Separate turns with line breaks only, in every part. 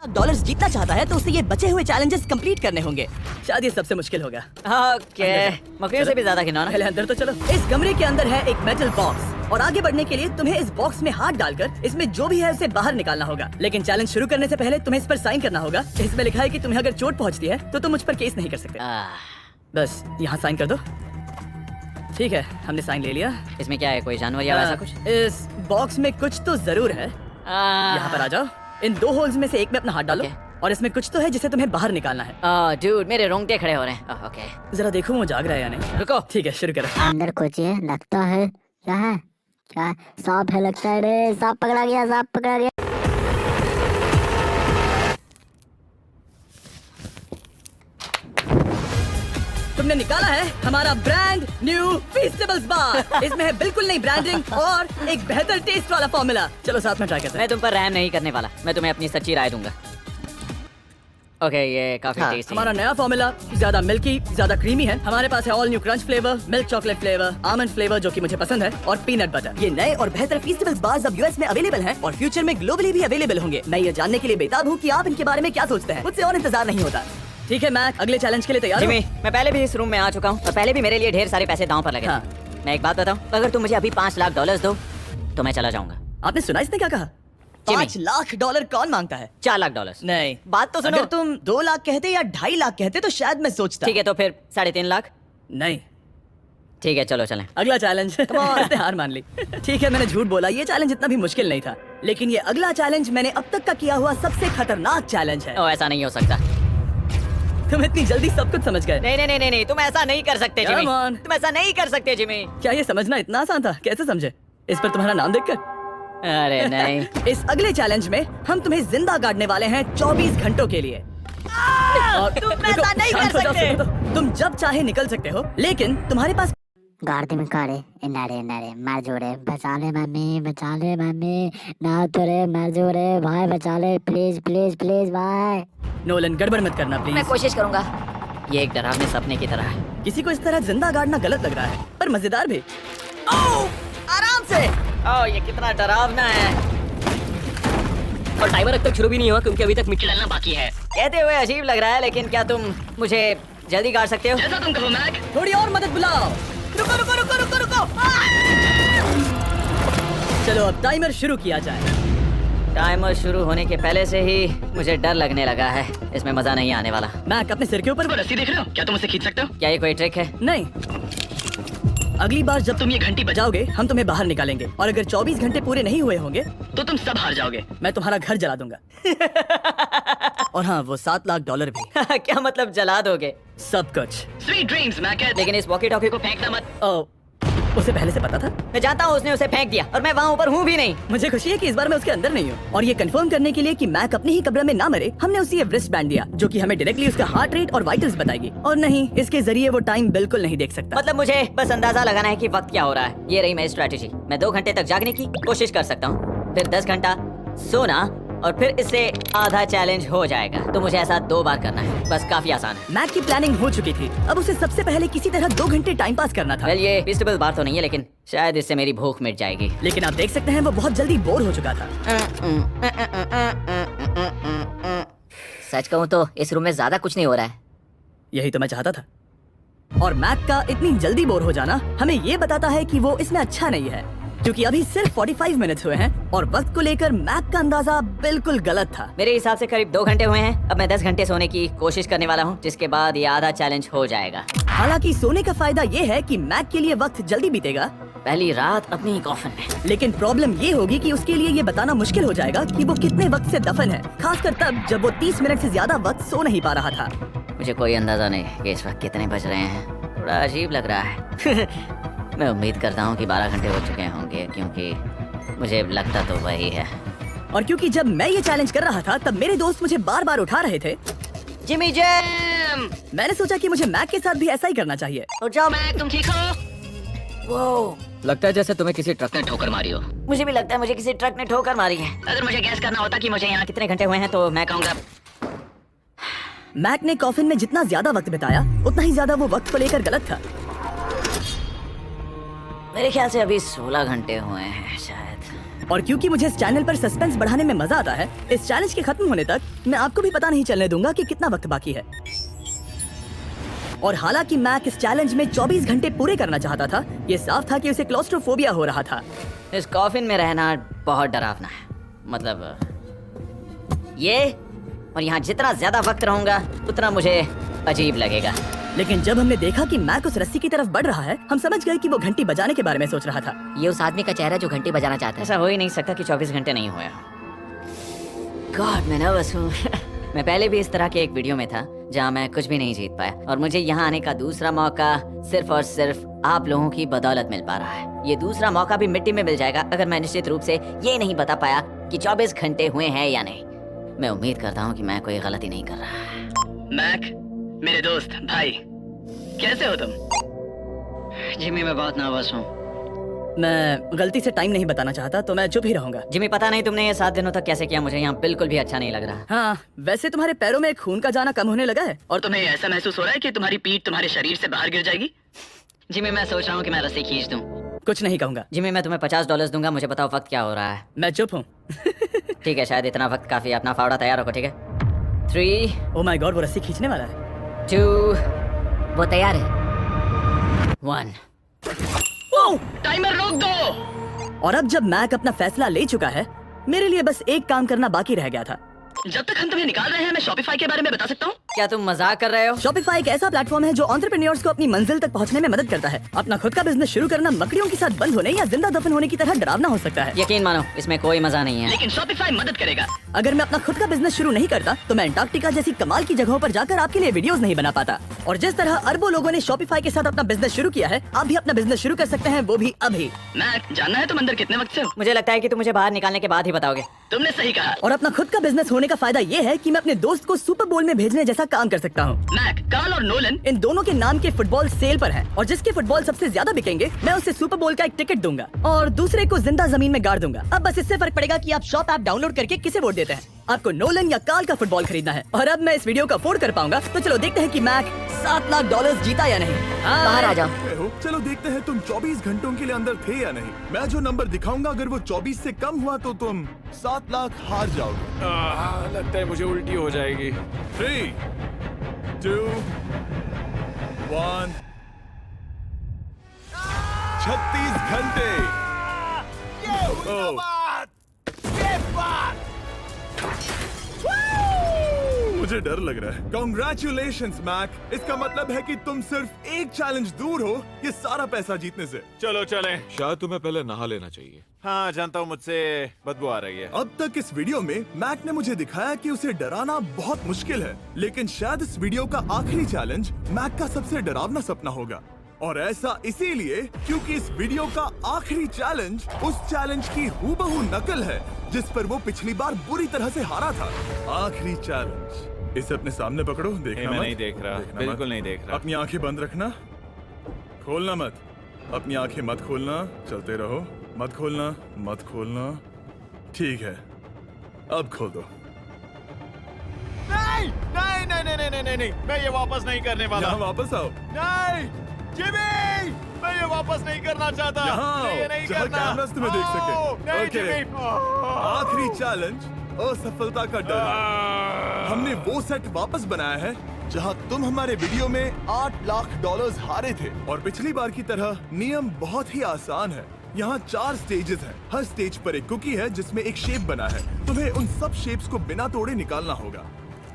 Dollars जीतना चाहता है तो उसे ये बचे हुए चैलेंजेस कंप्लीट करने होंगे। शायद ये सबसे मुश्किल होगा।
ओके, मकड़ियों से भी ज्यादा खिलौना।
पहले अंदर तो चलो। इस कमरे के अंदर है एक मेटल बॉक्स और आगे बढ़ने के लिए तुम्हें इस बॉक्स में हाथ डालकर इसमें जो भी है उसे बाहर निकालना होगा। लेकिन चैलेंज शुरू करने से पहले तुम्हें इस पर साइन करना होगा। इसमें लिखा है कि तुम्हें अगर चोट पहुंचती है तो तुम मुझ पर केस नहीं कर सकते। बस यहाँ साइन कर दो। ठीक है, हमने साइन ले लिया।
इसमें क्या है, कोई जानवर या वैसा कुछ?
इस बॉक्स में कुछ तो जरूर है। यहाँ पर आ जाओ। इन 2 होल्स में से एक में अपना हाथ डालो और इसमें कुछ तो है जिसे तुम्हें बाहर निकालना है।
डूड, मेरे रोंगटे खड़े हो रहे हैं। ओके,
जरा देखो वो जाग रहा है या नहीं।
रुको।
ठीक है, शुरू करो।
अंदर कुछ है, लगता है। क्या है? क्या सांप है लगता है रे। सांप पकड़ा गया, सांप पकड़ा गया।
तुमने निकाला है हमारा ब्रांड न्यू फीस्टेबल्स बार। इसमें है बिल्कुल नई ब्रांडिंग और एक बेहतर टेस्ट वाला फॉर्मूला। चलो साथ में ट्राई करते हैं।
मैं तुम पर रहम नहीं करने वाला। मैं तुम्हें अपनी सच्ची राय दूंगा। ओके, ये काफी टेस्टी।
हमारा नया फॉर्मूला ज्यादा मिल्की, ज्यादा क्रीमी है। हमारे पास है all new crunch flavour, milk chocolate flavour, almond flavour जो कि मुझे पसंद है, और पीनट बटर। ये नए और बेहतर फीस्टेबल्स बार्स अब यूएस में अवेलेबल हैं और फ्यूचर में ग्लोबली भी अवेलेबल होंगे। मैं ये जानने के लिए बेताब हूँ कि आप इनके बारे में क्या सोचते हैं। मुझसे और इंतजार नहीं होता। ठीक है मैक, अगले चैलेंज के लिए तैयार हो?
जिमी, मैं पहले भी इस रूम में आ चुका हूँ और पहले भी मेरे लिए ढेर सारे पैसे दांव पर लगे। मैं एक बात बताऊँ, अगर तुम मुझे अभी $5 लाख दो तो मैं चला जाऊंगा।
आपने सुना इसने क्या कहा? $5 लाख कौन मांगता है?
$4 लाख।
नहीं,
बात तो सुनो।
अगर तुम 2 लाख कहते या 2.5 लाख कहते तो शायद मैं सोचता।
ठीक है, तो फिर 3.5 लाख।
नहीं,
ठीक है, चलो चलें।
अगला चैलेंज। इसने हार मान ली। ठीक है, मैंने झूठ बोला। ये चैलेंज इतना भी मुश्किल नहीं था, लेकिन ये अगला चैलेंज मैंने अब तक का किया हुआ सबसे खतरनाक चैलेंज है।
ऐसा नहीं हो सकता।
तुम इतनी जल्दी सब कुछ समझ गए।
नहीं नहीं नहीं नहीं, तुम ऐसा नहीं कर सकते जिमी। तुम ऐसा नहीं कर सकते जिमी।
क्या ये समझना इतना आसान था? कैसे समझे? इस पर तुम्हारा नाम देखकर?
अरे नहीं।
इस अगले चैलेंज में हम तुम्हें जिंदा गाड़ने वाले हैं 24 घंटों के लिए।
तुम ऐसा नहीं कर सकते।
तुम जब चाहे निकल सकते हो, लेकिन तुम्हारे पास
गाड़ी में काड़े नारे नारे मार जोड़े। बचा ले मम्मी ना तो रे, मार जोड़े भाई, बचा ले प्लीज प्लीज प्लीज भाई।
नोलन, गड़बड़ मत करना प्लीज।
मैं कोशिश करूंगा। ये एक डरावने सपने की तरह है।
किसी को इस तरह जिंदा गाड़ना गलत लग रहा है, पर मजेदार भी। आराम से।
ये कितना डरावना है।
और टाइमर अब तक शुरू भी नहीं हुआ क्योंकि अभी तक मिट्टी डालना बाकी है।
कहते हुए अजीब लग रहा है, लेकिन क्या तुम मुझे जल्दी गाड़ सकते हो?
जैसा तुम कहो मैक।
थोड़ी और मदद बुलाओ। रुको रुको रुको रुको रुको। चलो अब टाइमर शुरू किया जाए।
टाइमर शुरू होने के पहले से ही मुझे डर लगने लगा है। इसमें मजा नहीं आने वाला।
मैक, अपने सिर के ऊपर
वो रस्सी देख रहे हो? क्या तुम उसे खींच सकते हो?
क्या ये कोई ट्रिक है?
नहीं। अगली बार जब तुम ये घंटी बजाओगे हम तुम्हें बाहर निकालेंगे, और अगर 24 घंटे पूरे नहीं हुए होंगे
तो तुम सब हार जाओगे।
मैं तुम्हारा घर जला दूंगा। और हाँ, वो $7 लाख भी।
क्या मतलब जला दोगे?
सब कुछ।
Sweet dreams Mac.
लेकिन इस वॉकी टॉकी को
फेंकना मत।
उसे पहले से पता था?
मैं जानता हूँ उसने उसे फेंक दिया और मैं वहाँ ऊपर हूँ भी नहीं।
मुझे खुशी है कि इस बार मैं उसके अंदर नहीं हूँ। और ये कंफर्म करने के लिए कि मैक अपनी ही कब्र में ना मरे, हमने उसे ये रिस्ट बैंड दिया जो कि हमें डायरेक्टली उसका हार्ट रेट और वाइटल्स बताएगी। और नहीं, इसके जरिए वो टाइम बिल्कुल नहीं देख सकता।
मतलब मुझे बस अंदाजा लगाना है कि वक्त क्या हो रहा है। ये रही मेरी स्ट्रेटेजी। मैं 2 घंटे तक जागने की कोशिश कर सकता हूँ, फिर 10 घंटा सोना, और फिर इससे आधा चैलेंज हो जाएगा। तो मुझे ऐसा 2 बार करना है। बस काफी आसान है।
मैक की प्लानिंग हो चुकी थी। अब उसे सबसे पहले किसी तरह 2 घंटे टाइम पास करना था।
ये फीस्टेबल बार तो नहीं है, लेकिन शायद इससे मेरी भूख मिट जाएगी।
लेकिन आप देख सकते हैं वो बहुत जल्दी बोर हो चुका था।
सच कहूँ तो इस रूम में ज्यादा कुछ नहीं हो रहा है।
यही तो मैं चाहता था। और मैक का इतनी जल्दी बोर हो जाना हमें ये बताता है कि वो इसमें अच्छा नहीं है, क्योंकि अभी सिर्फ 45 मिनट हुए हैं और वक्त को लेकर मैक का अंदाजा बिल्कुल गलत था।
मेरे हिसाब से करीब 2 घंटे हुए हैं। अब मैं 10 घंटे सोने की कोशिश करने वाला हूँ, जिसके बाद ये आधा चैलेंज हो जाएगा।
हालांकि सोने का फायदा ये है कि मैक के लिए वक्त जल्दी बीतेगा,
पहली रात अपनी कॉफिन में।
लेकिन प्रॉब्लम ये होगी कि उसके लिए ये बताना मुश्किल हो जाएगा कि वो कितने वक्त से दफन है, खासकर तब जब वो 30 मिनट से ज्यादा वक्त सो नहीं पा रहा था।
मुझे कोई अंदाजा नहीं कि इस वक्त कितने बज रहे हैं। थोड़ा अजीब लग रहा है। मैं उम्मीद करता हूँ कि 12 घंटे हो चुके होंगे, क्योंकि मुझे लगता तो वही है।
और क्योंकि जब मैं ये चैलेंज कर रहा था तब मेरे दोस्त मुझे बार बार उठा रहे थे।
Jimmy jam!
मैंने सोचा कि मुझे मैक के साथ भी ऐसा ही करना चाहिए।
उठ जाओ मैक, तुम ठीक हो?
वो
लगता है जैसे तुम्हें किसी ट्रक ने ठोकर मारी हो।
मुझे भी लगता है मुझे किसी ट्रक ने ठोकर मारी है।
अगर मुझे गैस करना होता कि मुझे यहाँ कितने घंटे हुए हैं तो मैं कहूँगा
मैक ने कॉफिन में जितना ज्यादा वक्त बिताया उतना ही ज्यादा वो वक्त को लेकर गलत था।
मेरे ख्याल से अभी 16 घंटे हुए हैं शायद।
और क्योंकि मुझे इस चैनल पर सस्पेंस बढ़ाने में मजा आता है, इस चैलेंज के खत्म होने तक मैं आपको भी पता नहीं चलने दूंगा कि कितना वक्त बाकी है। और हालांकि मैक इस चैलेंज में 24 घंटे पूरे करना चाहता था, ये साफ था कि उसे क्लॉस्ट्रोफोबिया हो रहा था।
इस कॉफिन में रहना बहुत डरावना है। मतलब ये, और यहाँ जितना ज्यादा वक्त रहूंगा उतना मुझे अजीब लगेगा।
लेकिन जब हमने देखा कि मैक उस रस्सी की तरफ बढ़ रहा है, हम समझ गए कि वो घंटी बजाने के बारे में सोच रहा था।
ये उस आदमी का चेहरा जो घंटी बजाना चाहता है। ऐसा हो ही नहीं सकता कि 24 घंटे नहीं हुए। गॉड, मैं नर्वस हूँ। मैं पहले भी इस तरह के एक वीडियो में था जहाँ मैं कुछ भी नहीं जीत पाया, और मुझे यहाँ आने का दूसरा मौका सिर्फ और सिर्फ आप लोगों की बदौलत मिल पा रहा है। ये दूसरा मौका भी मिट्टी में मिल जाएगा अगर मैं निश्चित रूप से ये नहीं बता पाया कि 24 घंटे हुए हैं या नहीं। मैं उम्मीद करता हूँ कि मैं कोई गलती नहीं कर रहा।
मैक, मेरे दोस्त भाई, कैसे हो तुम?
जिमी, मैं बहुत नर्वस हूँ।
मैं गलती से टाइम नहीं बताना चाहता, तो मैं चुप ही रहूंगा।
जिमी, पता नहीं तुमने ये 7 दिनों तक कैसे किया, मुझे यहाँ बिल्कुल भी अच्छा नहीं लग रहा।
हाँ, वैसे तुम्हारे पैरों में खून का जाना कम होने लगा है, और तुम्हें ऐसा महसूस हो रहा है कि तुम्हारी पीठ तुम्हारे शरीर से बाहर गिर जाएगी।
जिमी, मैं सोच रहा हूँ कि मैं रस्सी खींच दूँ।
कुछ नहीं कहूंगा।
जिमी, मैं तुम्हें $50 दूंगा, मुझे बताओ वक्त क्या हो रहा है।
मैं चुप हूँ।
ठीक है, शायद इतना वक्त काफी। अपना फावड़ा तैयार रखो, ठीक है? 3,
ओह माय गॉड, वो रस्सी खींचने वाला है।
2, वो तैयार है। 1।
ओह, टाइमर रोक दो। और अब जब मैक अपना फैसला ले चुका है, मेरे लिए बस एक काम करना बाकी रह गया था। जब तक हम तुम्हें निकाल रहे हैं, मैं शॉपिफाई के बारे में बता सकता हूँ।
क्या तुम मजाक कर रहे हो?
शॉपिफाई एक ऐसा प्लेटफॉर्म है जो एंटरप्रेन्योर्स को अपनी मंजिल तक पहुंचने में मदद करता है। अपना खुद का बिजनेस शुरू करना मकड़ियों के साथ बंद होने या जिंदा दफन होने की तरह डरावना हो सकता है।
यकीन मानो, इसमें कोई मजा नहीं है।
लेकिन शॉपिफाई मदद करेगा। अगर मैं अपना खुद का बिजनेस शुरू नहीं करता, तो मैं अंटार्कटिका जैसी कमाल की जगहों पर जाकर आपके लिए वीडियोस नहीं बना पाता। और जिस तरह अरबों लोगों ने शॉपिफाई के साथ अपना बिजनेस शुरू किया है, आप भी अपना बिजनेस शुरू कर सकते हैं, वो भी अभी। मैक, जानना है तुम अंदर कितने वक्त से हो?
मुझे लगता है कि तुम मुझे बाहर निकालने के बाद ही बताओगे।
तुमने सही कहा। और अपना खुद का बिजनेस होने का फायदा ये है कि मैं अपने दोस्त को सुपर बोल में भेजने जैसा काम कर सकता हूँ। मैक, कार्ल और नोलन इन दोनों के नाम के फुटबॉल सेल पर हैं, और जिसके फुटबॉल सबसे ज्यादा बिकेंगे, मैं उसे सुपर बोल का एक टिकट दूंगा और दूसरे को जिंदा जमीन में गाड़ दूंगा। अब बस इससे फर्क पड़ेगा कि आप शॉप ऐप डाउनलोड करके किसे वोट देते हैं। आपको नोलन या कार्ल का फुटबॉल खरीदना है। और अब मैं इस वीडियो को अफोर्ड कर पाऊंगा, तो चलो देखते हैं कि मैक $7 लाख जीता या नहीं।
बाहर आ जाओ।
हो, चलो देखते हैं तुम 24 घंटों के लिए अंदर थे या नहीं। मैं जो नंबर दिखाऊंगा, अगर वो 24 से कम हुआ तो तुम 7 लाख हार जाओगे।
लगता है मुझे उल्टी हो जाएगी।
3, 2, 1। 36 घंटे। ओह। मुझे डर लग रहा है। Congratulations, Mac. इसका मतलब है कि तुम सिर्फ एक चैलेंज दूर हो ये सारा पैसा जीतने से।
चलो चलें।
शायद तुम्हें पहले नहा लेना चाहिए।
हाँ, जानता हूँ, मुझसे बदबू आ रही है।
अब तक इस वीडियो में मैक ने मुझे दिखाया कि उसे डराना बहुत मुश्किल है, लेकिन शायद इस वीडियो का आखिरी चैलेंज मैक का सबसे डरावना सपना होगा। और ऐसा इसीलिए क्योंकि इस वीडियो का आखिरी चैलेंज उस चैलेंज की हूबहू नकल है जिस पर वो पिछली बार बुरी तरह से हारा था। आखिरी चैलेंज। इसे अपने सामने पकड़ो, देखना
मैं
मत।
नहीं देख रहा,
देखना
बिल्कुल
मत।
नहीं देख रहा।
अपनी आंखें बंद रखना, खोलना मत। अपनी आंखें मत खोलना, चलते रहो। मत खोलना, मत खोलना। ठीक है, अब खोल दो।
नहीं नहीं नहीं नहीं नहीं नहीं नहीं, मैं ये वापस नहीं करने वाला।
यहाँ वापस आओ।
नहीं जिमी, मैं ये वापस नहीं करना चाहता।
यहाँ
मैं ये
आओ,
नहीं
जहाँ
करना।
कैमरास तुम्हें देख सके।
आओ, नहीं
ओके।
जिमी।
आखिरी चैलेंज असफलता का डर है। हमने वो सेट वापस बनाया है जहां तुम हमारे वीडियो में $8 लाख हारे थे, और पिछली बार की तरह नियम बहुत ही आसान है। यहाँ 4 स्टेजेस हैं। हर स्टेज पर एक कुकी है जिसमें एक शेप बना है। तुम्हें उन सब शेप्स को बिना तोड़े निकालना होगा,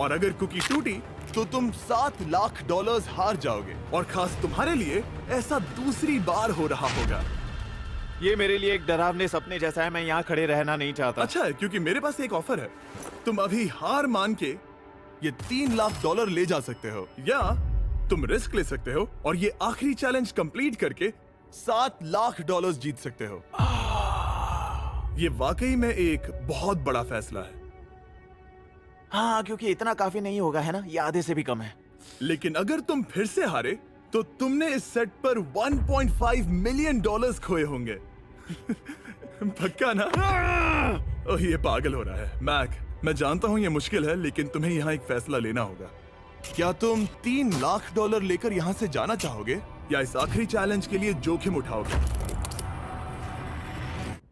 और अगर कुकी टूटी तो तुम $7 लाख हार जाओगे। और खास तुम्हारे लिए ऐसा दूसरी बार हो रहा होगा।
ये मेरे लिए एक डरावने सपने जैसा है। मैं यहाँ खड़े रहना नहीं चाहता।
अच्छा है, क्योंकि मेरे पास एक ऑफर है। तुम अभी हार मान के ये $3 लाख ले जा सकते हो, या तुम रिस्क ले सकते हो और ये आखिरी चैलेंज कंप्लीट करके $7 लाख जीत सकते हो। ये वाकई में एक बहुत बड़ा फैसला है।
हाँ, क्योंकि इतना काफी नहीं होगा, है ना? ये आधे से भी कम है।
लेकिन अगर तुम फिर से हारे तो तुमने इस सेट पर $1.5 मिलियन खोए होंगे। पक्का ना? ओह, ये पागल हो रहा है। मैक, मैं जानता हूँ ये मुश्किल है, लेकिन तुम्हें यहाँ एक फैसला लेना होगा। क्या तुम $3 लाख लेकर यहाँ से जाना चाहोगे, या इस आखिरी चैलेंज के लिए जोखिम उठाओगे?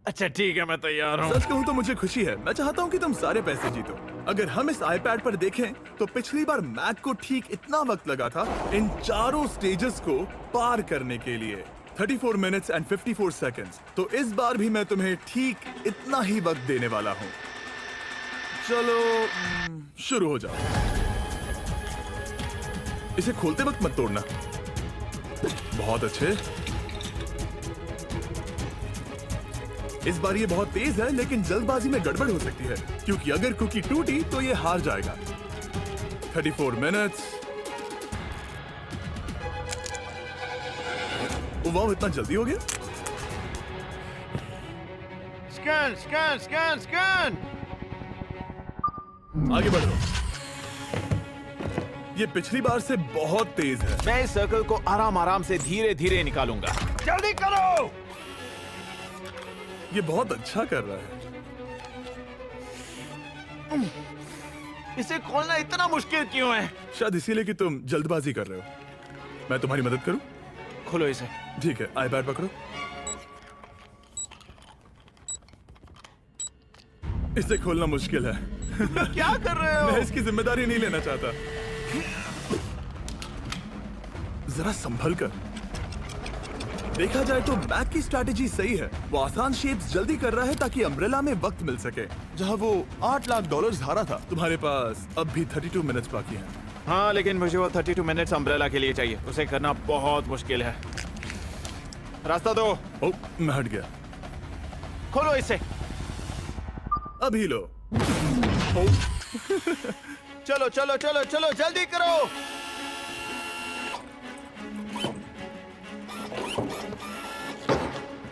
अच्छा ठीक है, मैं तैयार हूँ।
सच कहूँ तो मुझे खुशी है। मैं चाहता हूँ कि तुम सारे पैसे जीतो। अगर हम इस आईपैड पर देखें तो पिछली बार मैक को ठीक इतना वक्त लगा था इन चारों स्टेजेस को पार करने के लिए, 34 मिनट्स एंड 54 सेकंड्स। तो इस बार भी मैं तुम्हें ठीक इतना ही वक्त देने वाला हूँ। चलो शुरू हो जाओ। इसे खोलते वक्त मत तोड़ना। बहुत अच्छे। इस बार ये बहुत तेज है, लेकिन जल्दबाजी में गड़बड़ हो सकती है, क्योंकि अगर कुकी टूटी तो ये हार जाएगा। 34 मिनट्स। वाह, इतना जल्दी हो गया।
Scan scan scan scan.
आगे बढ़ो। ये पिछली बार से बहुत तेज है।
मैं इस सर्कल को आराम आराम से धीरे धीरे निकालूंगा। जल्दी करो।
ये बहुत अच्छा कर रहा है।
इसे खोलना इतना मुश्किल क्यों है?
शायद इसीलिए कि तुम जल्दबाजी कर रहे हो। मैं तुम्हारी मदद करूं?
खोलो इसे।
ठीक है, आईपैड पकड़ो। इसे खोलना मुश्किल है।
क्या कर रहे हो?
मैं इसकी जिम्मेदारी नहीं लेना चाहता। जरा संभल कर। देखा जाए तो मैक की स्ट्रैटेजी सही है। वो आसान शेप्स जल्दी कर रहा है ताकि अम्ब्रेला में वक्त मिल सके। जहां वो $8 लाख हारा था, तुम्हारे पास अब भी 32 मिनट्स बाकी हैं।
हाँ, लेकिन मुझे वो 32 मिनट्स अम्ब्रेला के लिए चाहिए। उसे करना बहुत मुश्किल है। रास्ता दो।
ओ, मैं हट गया।
खोलो इसे।
अभी लो। ओ,
चलो चलो चलो चलो, जल्दी करो।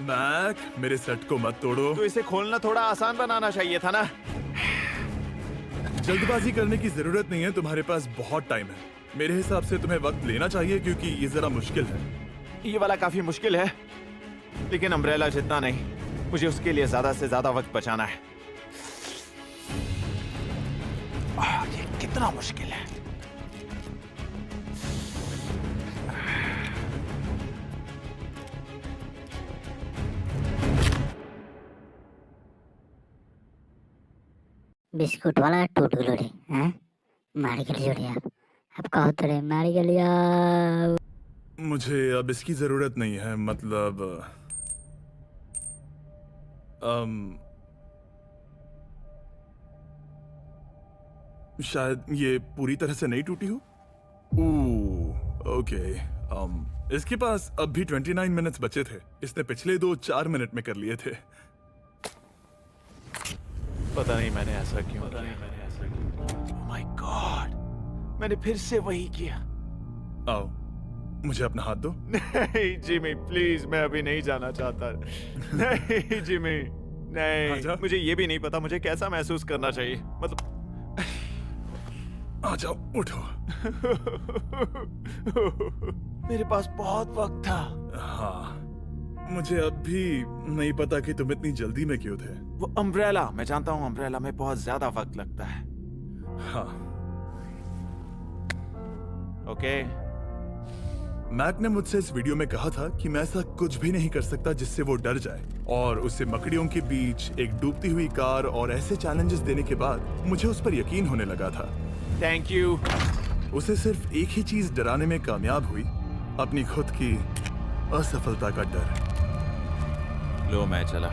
मैक, मेरे सेट को मत तोड़ो।
तो इसे खोलना थोड़ा आसान बनाना चाहिए था ना।
जल्दबाजी करने की जरूरत नहीं है, तुम्हारे पास बहुत टाइम है। मेरे हिसाब से तुम्हें वक्त लेना चाहिए, क्योंकि ये जरा मुश्किल है।
ये वाला काफी मुश्किल है, लेकिन अम्ब्रेला जितना नहीं। मुझे उसके लिए ज्यादा से ज्यादा वक्त बचाना है। ये कितना मुश्किल है।
बिस्कुट वाला टूट गलो रे। हैं मार के लियो रे। अब कहो तो रे, मार के लिया।
मुझे अब इसकी जरूरत नहीं है। मतलब शायद ये पूरी तरह से नहीं टूटी हो। ओके। इसके पास अब भी 29 मिनट्स बचे थे। इसने पिछले 2 4 मिनट में कर लिए थे।
पता नहीं मैंने ऐसा क्यों किया। ओह माय गॉड, मैंने फिर से वही किया।
आओ, मुझे अपना हाथ दो।
नहीं जिमी, प्लीज, मैं अभी नहीं जाना चाहता। नहीं जिमी, नहीं।
आजा।
मुझे ये भी नहीं पता मुझे कैसा महसूस करना चाहिए। मतलब
आ जाओ, उठो।
मेरे पास बहुत वक्त था।
हाँ, मुझे अब भी नहीं पता कि तुम इतनी जल्दी में क्यों थे।
वो अम्ब्रेला, मैं जानता हूँ अम्ब्रेला में बहुत ज्यादा वक्त लगता है।
हाँ।
ओके।
मैक ने मुझसे इस वीडियो में कहा था कि मैं ऐसा कुछ भी नहीं कर सकता जिससे वो डर जाए, और उसे मकड़ियों के बीच एक डूबती हुई कार और ऐसे चैलेंजेस देने के बाद मुझे उस पर यकीन होने लगा था।
Thank you.
उसे सिर्फ एक ही चीज डराने में कामयाब हुई, अपनी खुद की असफलता का डर।
लो मैं चला।